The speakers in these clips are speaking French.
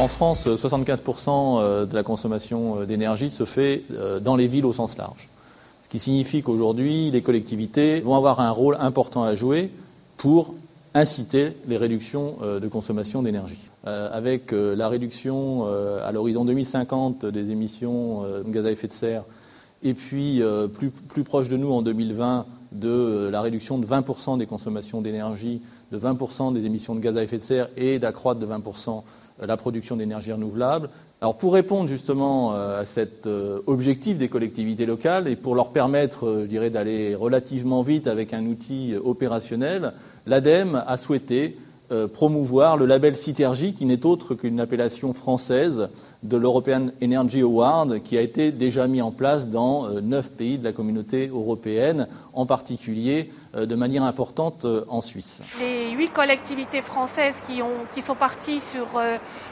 En France, 75% de la consommation d'énergie se fait dans les villes au sens large. Ce qui signifie qu'aujourd'hui, les collectivités vont avoir un rôle important à jouer pour inciter les réductions de consommation d'énergie. Avec la réduction à l'horizon 2050 des émissions de gaz à effet de serre et puis plus proche de nous en 2020 de la réduction de 20% des consommations d'énergie, de 20% des émissions de gaz à effet de serre et d'accroître de 20% la production d'énergie renouvelable. Alors pour répondre justement à cet objectif des collectivités locales et pour leur permettre, je dirais, d'aller relativement vite avec un outil opérationnel, l'ADEME a souhaité promouvoir le label Citergy, qui n'est autre qu'une appellation française de l'European Energy Award, qui a été déjà mis en place dans 9 pays de la communauté européenne, en particulier de manière importante en Suisse. Les 8 collectivités françaises qui sont parties sur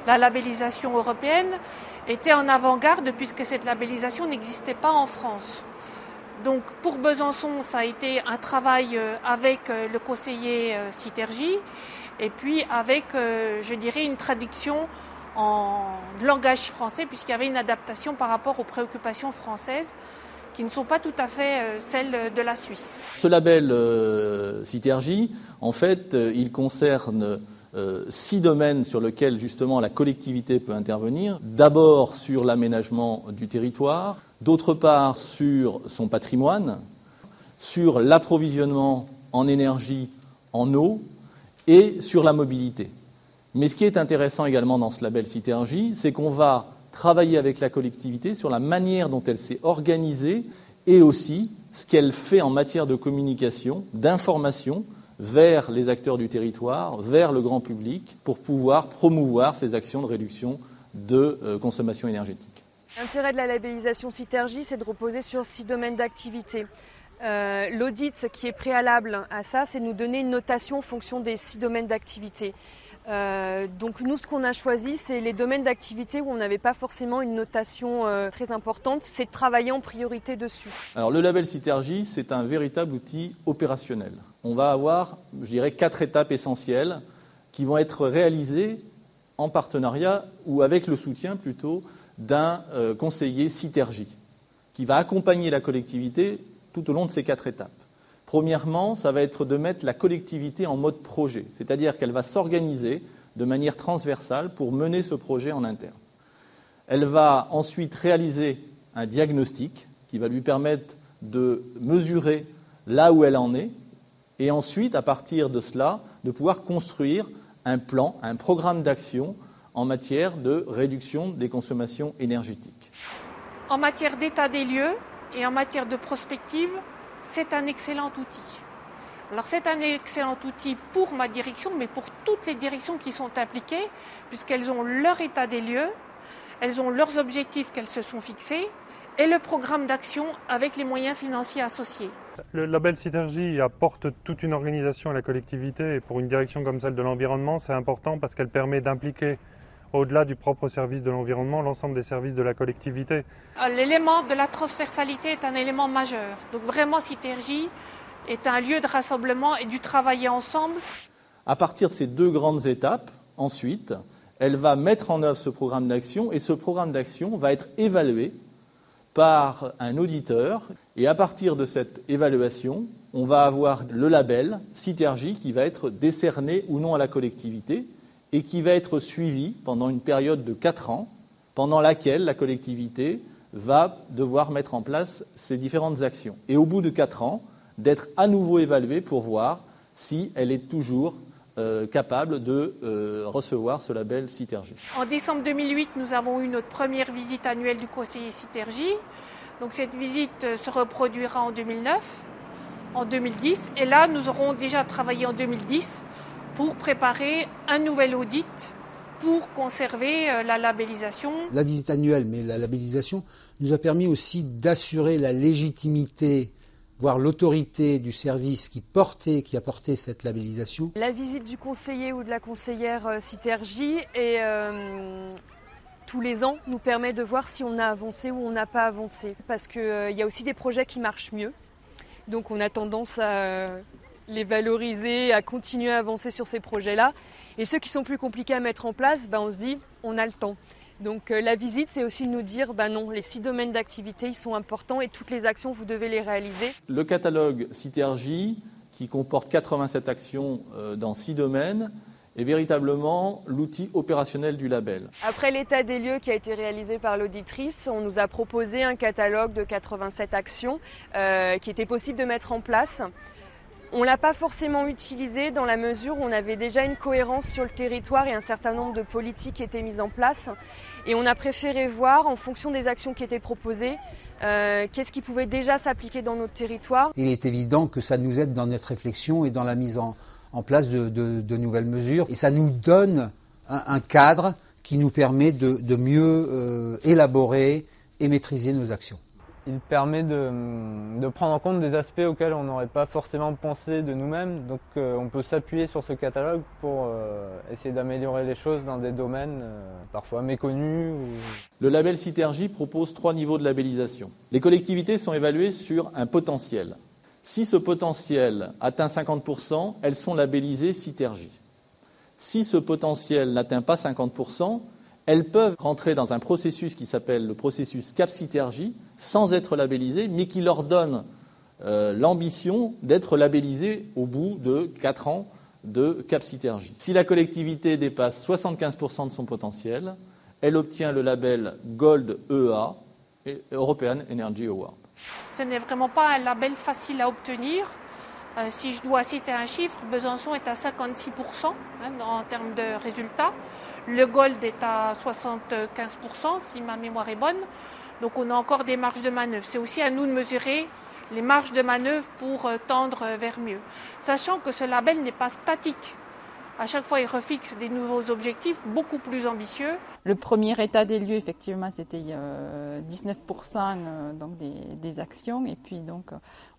la labellisation européenne étaient en avant-garde puisque cette labellisation n'existait pas en France. Donc pour Besançon, ça a été un travail avec le conseiller Citergy et puis avec, je dirais, une traduction en langage français puisqu'il y avait une adaptation par rapport aux préoccupations françaises qui ne sont pas tout à fait celles de la Suisse. Ce label Citergy, en fait, il concerne 6 domaines sur lesquels justement la collectivité peut intervenir. D'abord sur l'aménagement du territoire, d'autre part sur son patrimoine, sur l'approvisionnement en énergie, en eau et sur la mobilité. Mais ce qui est intéressant également dans ce label Citergy, c'est qu'on va travailler avec la collectivité sur la manière dont elle s'est organisée et aussi ce qu'elle fait en matière de communication, d'information vers les acteurs du territoire, vers le grand public, pour pouvoir promouvoir ces actions de réduction de consommation énergétique. L'intérêt de la labellisation Citergy, c'est de reposer sur 6 domaines d'activité. L'audit qui est préalable à ça, c'est de nous donner une notation en fonction des 6 domaines d'activité. Donc nous, ce qu'on a choisi, c'est les domaines d'activité où on n'avait pas forcément une notation très importante, c'est de travailler en priorité dessus. Alors le label Citergy, c'est un véritable outil opérationnel. On va avoir, je dirais, 4 étapes essentielles qui vont être réalisées en partenariat ou avec le soutien plutôt d'un conseiller Citergy qui va accompagner la collectivité tout au long de ces 4 étapes. Premièrement, ça va être de mettre la collectivité en mode projet, c'est-à-dire qu'elle va s'organiser de manière transversale pour mener ce projet en interne. Elle va ensuite réaliser un diagnostic qui va lui permettre de mesurer là où elle en est et ensuite, à partir de cela, de pouvoir construire un plan, un programme d'action en matière de réduction des consommations énergétiques. En matière d'état des lieux et en matière de prospective, c'est un excellent outil. Alors c'est un excellent outil pour ma direction, mais pour toutes les directions qui sont impliquées, puisqu'elles ont leur état des lieux, elles ont leurs objectifs qu'elles se sont fixés, et le programme d'action avec les moyens financiers associés. Le label Citergy apporte toute une organisation à la collectivité, et pour une direction comme celle de l'environnement, c'est important parce qu'elle permet d'impliquer au-delà du propre service de l'environnement, l'ensemble des services de la collectivité. L'élément de la transversalité est un élément majeur. Donc vraiment, Citergy est un lieu de rassemblement et du travailler ensemble. À partir de ces 2 grandes étapes, ensuite, elle va mettre en œuvre ce programme d'action et ce programme d'action va être évalué par un auditeur. Et à partir de cette évaluation, on va avoir le label Citergy qui va être décerné ou non à la collectivité et qui va être suivi pendant une période de 4 ans, pendant laquelle la collectivité va devoir mettre en place ces différentes actions. Et au bout de 4 ans, d'être à nouveau évaluée pour voir si elle est toujours capable de recevoir ce label Citergy. En décembre 2008, nous avons eu notre première visite annuelle du conseiller Citergy. Donc cette visite se reproduira en 2009, en 2010. Et là, nous aurons déjà travaillé en 2010 pour préparer un nouvel audit pour conserver la labellisation. La visite annuelle, mais la labellisation, nous a permis aussi d'assurer la légitimité, voire l'autorité du service qui a porté cette labellisation. La visite du conseiller ou de la conseillère Citergy tous les ans nous permet de voir si on a avancé ou on n'a pas avancé. Parce qu'il y a aussi des projets qui marchent mieux. Donc on a tendance à les valoriser, à continuer à avancer sur ces projets-là. Et ceux qui sont plus compliqués à mettre en place, on se dit on a le temps. Donc la visite, c'est aussi de nous dire non, les 6 domaines d'activité, ils sont importants et toutes les actions, vous devez les réaliser. Le catalogue Citergy, qui comporte 87 actions dans 6 domaines, est véritablement l'outil opérationnel du label. Après l'état des lieux qui a été réalisé par l'auditrice, on nous a proposé un catalogue de 87 actions qui était possible de mettre en place. On ne l'a pas forcément utilisé dans la mesure où on avait déjà une cohérence sur le territoire et un certain nombre de politiques qui étaient mises en place. Et on a préféré voir, en fonction des actions qui étaient proposées, qu'est-ce qui pouvait déjà s'appliquer dans notre territoire. Il est évident que ça nous aide dans notre réflexion et dans la mise en place de nouvelles mesures. Et ça nous donne un cadre qui nous permet de mieux élaborer et maîtriser nos actions. Il permet de prendre en compte des aspects auxquels on n'aurait pas forcément pensé de nous-mêmes. Donc on peut s'appuyer sur ce catalogue pour essayer d'améliorer les choses dans des domaines parfois méconnus. Le label Citergy propose 3 niveaux de labellisation. Les collectivités sont évaluées sur un potentiel. Si ce potentiel atteint 50%, elles sont labellisées Citergy. Si ce potentiel n'atteint pas 50%, elles peuvent rentrer dans un processus qui s'appelle le processus Cap Citergy, sans être labellisées, mais qui leur donne l'ambition d'être labellisées au bout de 4 ans de Cap Citergy. Si la collectivité dépasse 75% de son potentiel, elle obtient le label Gold EA, European Energy Award. Ce n'est vraiment pas un label facile à obtenir. Si je dois citer un chiffre, Besançon est à 56% en termes de résultats. Le Gold est à 75%, si ma mémoire est bonne. Donc on a encore des marges de manœuvre. C'est aussi à nous de mesurer les marges de manœuvre pour tendre vers mieux. Sachant que ce label n'est pas statique. À chaque fois, il refixe des nouveaux objectifs beaucoup plus ambitieux. Le premier état des lieux, effectivement, c'était 19% donc des actions. Et puis, donc,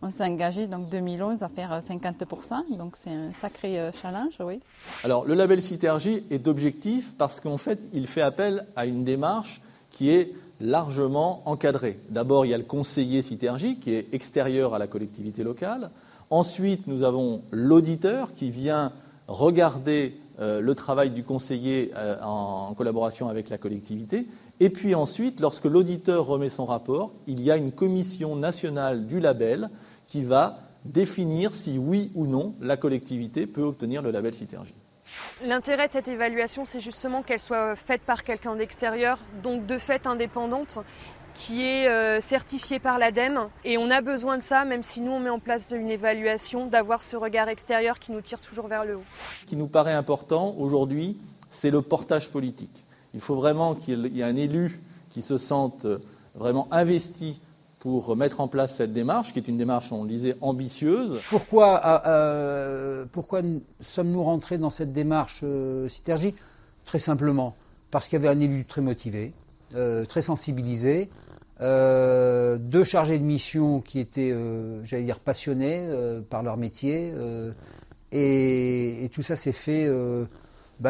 on s'est engagé, donc, 2011 à faire 50%. Donc, c'est un sacré challenge, oui. Alors, le label Citergy est d'objectif parce qu'en fait, il fait appel à une démarche qui est largement encadrée. D'abord, il y a le conseiller Citergy qui est extérieur à la collectivité locale. Ensuite, nous avons l'auditeur qui vient regarder le travail du conseiller en collaboration avec la collectivité. Et puis ensuite, lorsque l'auditeur remet son rapport, il y a une commission nationale du label qui va définir si oui ou non la collectivité peut obtenir le label Citergy. L'intérêt de cette évaluation, c'est justement qu'elle soit faite par quelqu'un d'extérieur, donc de fait indépendante, qui est certifié par l'ADEME. Et on a besoin de ça, même si nous on met en place une évaluation, d'avoir ce regard extérieur qui nous tire toujours vers le haut. Ce qui nous paraît important aujourd'hui, c'est le portage politique. Il faut vraiment qu'il y ait un élu qui se sente vraiment investi pour mettre en place cette démarche, qui est une démarche, on le disait, ambitieuse. Pourquoi sommes-nous rentrés dans cette démarche Citergy ? Très simplement, parce qu'il y avait un élu très motivé, très sensibilisé, 2 chargés de mission qui étaient, j'allais dire, passionnés par leur métier, et tout ça s'est fait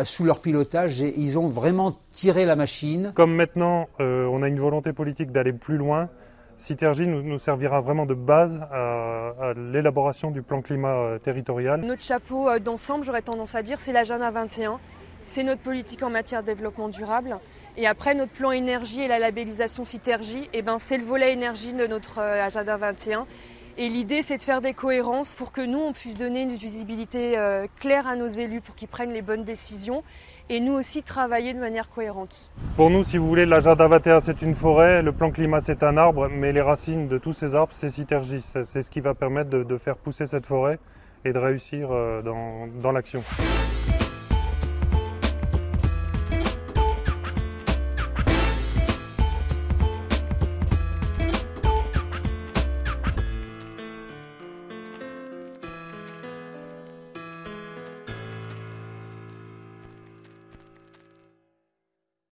sous leur pilotage, et ils ont vraiment tiré la machine. Comme maintenant on a une volonté politique d'aller plus loin, Citergy nous servira vraiment de base à l'élaboration du plan climat territorial. Notre chapeau d'ensemble, j'aurais tendance à dire, c'est l'agenda 21. C'est notre politique en matière de développement durable. Et après, notre plan énergie et la labellisation Citergy, c'est le volet énergie de notre agenda 21. Et l'idée, c'est de faire des cohérences pour que nous, on puisse donner une visibilité claire à nos élus pour qu'ils prennent les bonnes décisions. Et nous aussi, travailler de manière cohérente. Pour nous, si vous voulez, l'agenda 21, c'est une forêt, le plan climat, c'est un arbre, mais les racines de tous ces arbres, c'est Citergy. C'est ce qui va permettre de faire pousser cette forêt et de réussir dans l'action.